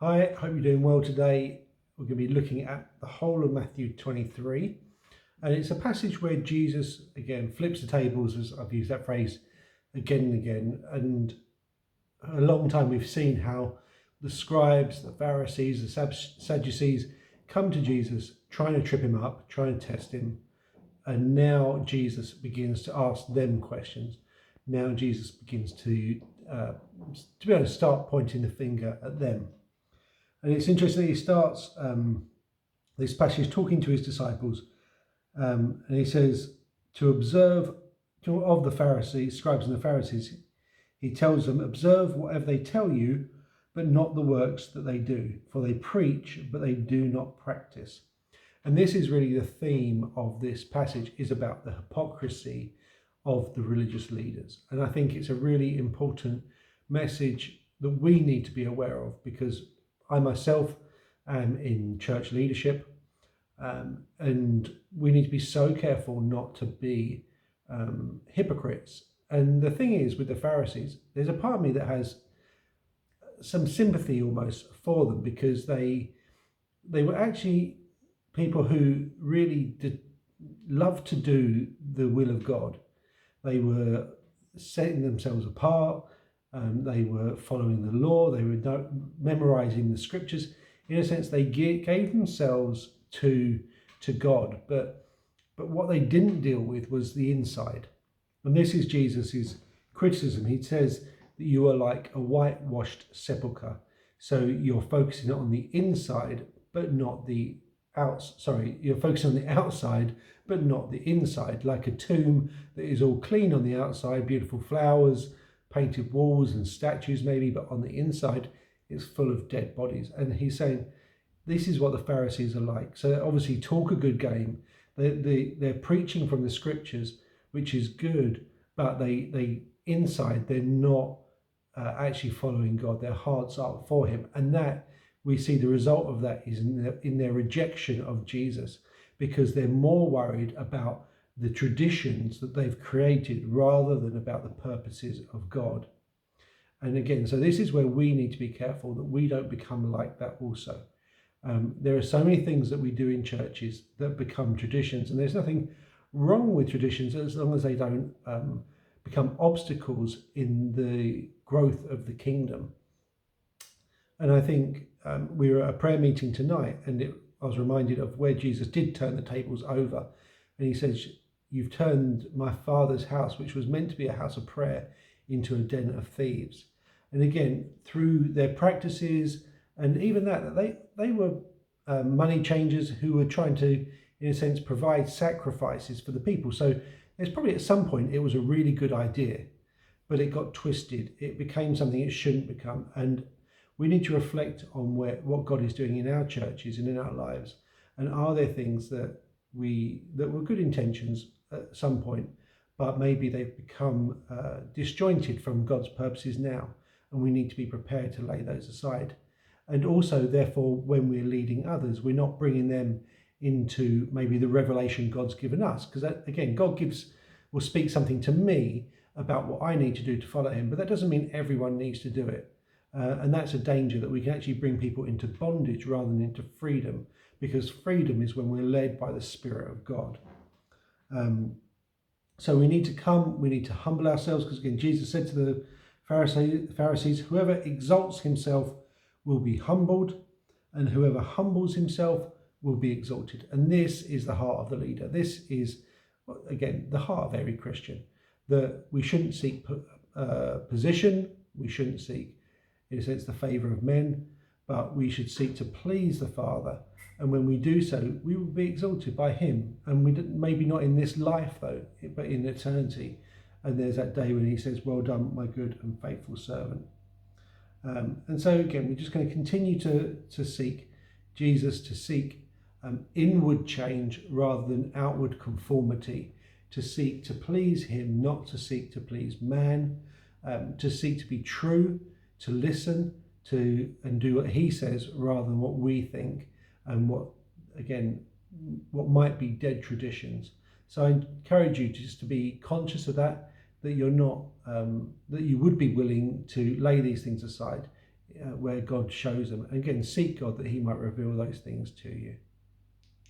Hi, hope you're doing well today. We're going to be looking at the whole of Matthew 23. And it's a passage where Jesus, again, flips the tables, as I've used that phrase again and again. And a long time we've seen how the scribes, the Pharisees, the Sadducees come to Jesus, trying to trip him up, trying to test him. And now Jesus begins to ask them questions. Now Jesus begins to be able to start pointing the finger at them. And it's interesting, he starts this passage talking to his disciples, and he says, to observe of the Pharisees, scribes and the Pharisees, he tells them, observe whatever they tell you, but not the works that they do, for they preach, but they do not practice. And this is really the theme of this passage, is about the hypocrisy of the religious leaders. And I think it's a really important message that we need to be aware of, because I myself am in church leadership, and we need to be so careful not to be hypocrites. And the thing is, with the Pharisees, there's a part of me that has some sympathy almost for them, because they were actually people who really did love to do the will of God. They were setting themselves apart. They were following the law. They were memorizing the scriptures. In a sense, they gave themselves to God. But what they didn't deal with was the inside. And this is Jesus's criticism. He says that you are like a whitewashed sepulchre. So you're focusing on the inside, but not the you're focusing on the outside, but not the inside. Like a tomb that is all clean on the outside, beautiful flowers, painted walls and statues maybe, but on the inside it's full of dead bodies. And he's saying this is what the Pharisees are like. So they obviously talk a good game. They're preaching from the scriptures, which is good, but they inside they're not actually following God. Their hearts are for him, and that we see the result of that is in their rejection of Jesus, because they're more worried about the traditions that they've created rather than about the purposes of God. And again, so this is where we need to be careful that we don't become like that also. There are so many things that we do in churches that become traditions, and there's nothing wrong with traditions as long as they don't become obstacles in the growth of the kingdom. And I think we were at a prayer meeting tonight, and I was reminded of where Jesus did turn the tables over. And he says, you've turned my Father's house, which was meant to be a house of prayer, into a den of thieves. And again, through their practices, and even that they were money changers who were trying to, in a sense, provide sacrifices for the people. So there's probably at some point it was a really good idea, but it got twisted. It became something it shouldn't become. And we need to reflect on what God is doing in our churches and in our lives. And are there things that were good intentions at some point, but maybe they've become disjointed from God's purposes now, and we need to be prepared to lay those aside. And also, therefore, when we're leading others, we're not bringing them into maybe the revelation God's given us. Because again, God will speak something to me about what I need to do to follow him, but that doesn't mean everyone needs to do it. And that's a danger, that we can actually bring people into bondage rather than into freedom, because freedom is when we're led by the Spirit of God. So we need to humble ourselves, because again, Jesus said to the Pharisees, whoever exalts himself will be humbled, and whoever humbles himself will be exalted. And this is the heart of the leader. This is, again, the heart of every Christian, that we shouldn't seek position, we shouldn't seek, in a sense, the favour of men, but we should seek to please the Father. And when we do so, we will be exalted by him. And maybe not in this life, though, but in eternity. And there's that day when he says, well done, my good and faithful servant. And so, again, we're just going to continue to seek Jesus, to seek inward change rather than outward conformity, to seek to please him, not to seek to please man, to seek to be true, to listen to and do what he says rather than what we think, and what might be dead traditions. So I encourage you just to be conscious of that you're not, that you would be willing to lay these things aside where God shows them. And again, seek God that he might reveal those things to you.